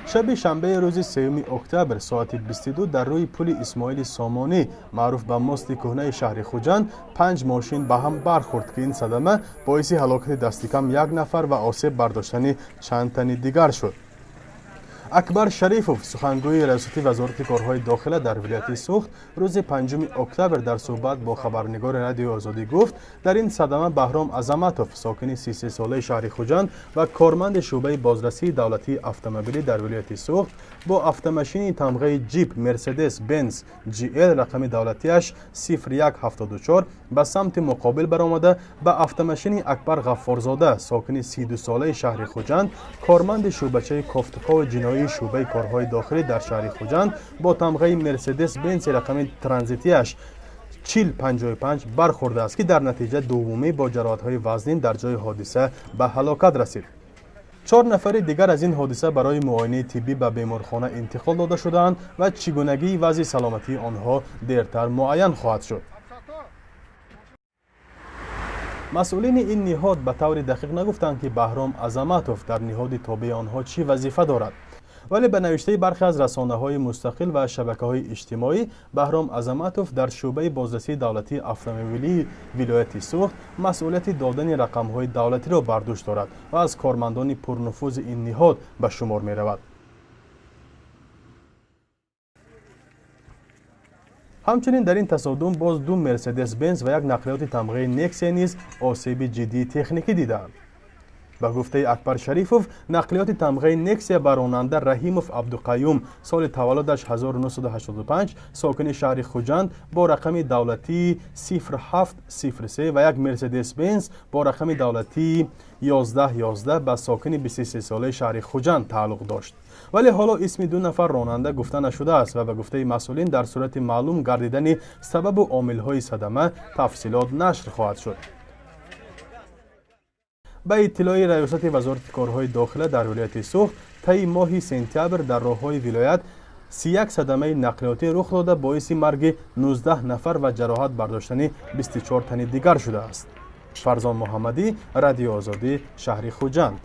شب شنبه روز 3 اکتبر ساعت 22 در روی پل اسماعیل سامانی معروف به مست کهنه شهر خوجند 5 ماشین به هم برخورد که این صدمه باعث هلاکت دست کم 1 نفر و آسیب برداشتن چند تن دیگر شد. اکبر شریفوف سخنگوی ریاستی وزارت کارهای داخله در ولایت سوخت روز 5 اکتبر در صحبت با خبرنگار رادیو آزادی گفت در این صدمه بهرام عظمتوف ساکن 33 ساله شهر خوجند و کارمند شعبه بازرسی دولتی اتومبیلی در ولایت سوخت با автомاشین تمغه جیپ مرسدس بنز GL رقم دولتیش 0174 به سمت مقابل برآمده به автомاشین اکبر غفارزاده ساکن 32 ساله شهر خوجند کارمند شعبچه کافتکار جنایی شعبه کارهای داخلی در شهر خوجند با تمغه مرسدس بنز رقم ترانزیتیش 4055 برخورده است که در نتیجه دومی با جراحت‌های وزنین در جای حادثه به هلاکت رسید. 4 نفر دیگر از این حادثه برای معاینه طبی به بیمارخانه انتقال داده شدند و چگونگی وضع سلامتی آنها دیرتر معین خواهد شد. مسئولین این نهاد به طور دقیق نگفتند که بهرام عظمتوف در نهاد تابع آنها چی وظیفه دارد، ولی به نوشته برخی از رسانه‌های مستقل و شبکه‌های اجتماعی بهرام عظمتوف در شعبه بازرسی دولتی اتومبیلی ولایت سوخت مسئولیت دادن رقم‌های دولتی را بر دوش دارد و از کارمندان پرنفوذ این نهاد به شمار می‌رود. همچنین در این تصادم باز 2 مرسدس بنز و 1 نقلیات تمغه نکسیا نیز آسیب جدی تکنیکی دیدند. به گفته اکبر شریفوف نقلیات تمغه نکسیا بر راننده رحیموف عبدالقیوم سال تولدش 1985 ساکن شهر خوجند با رقم دولتی 0703 و 1 مرسدس بنز با رقم دولتی 1111 به ساکن 23 ساله شهر خوجند تعلق داشت، ولی حالا اسم 2 نفر راننده گفته نشده است و به گفته مسئولین در صورت معلوم گردیدن سبب و عامل‌های صدمه تفصیلات نشر خواهد شد. به اطلاع ریاست وزارت کارهای داخله در ولایت سوخت طی ماه سپتامبر در راههای ولایت 31 صدمه نقلیاتی رخ داده باعث مرگ 19 نفر و جراحت برداشتن 24 تن دیگر شده است. فرزان محمدی، رادیو آزادی، شهر خوجند.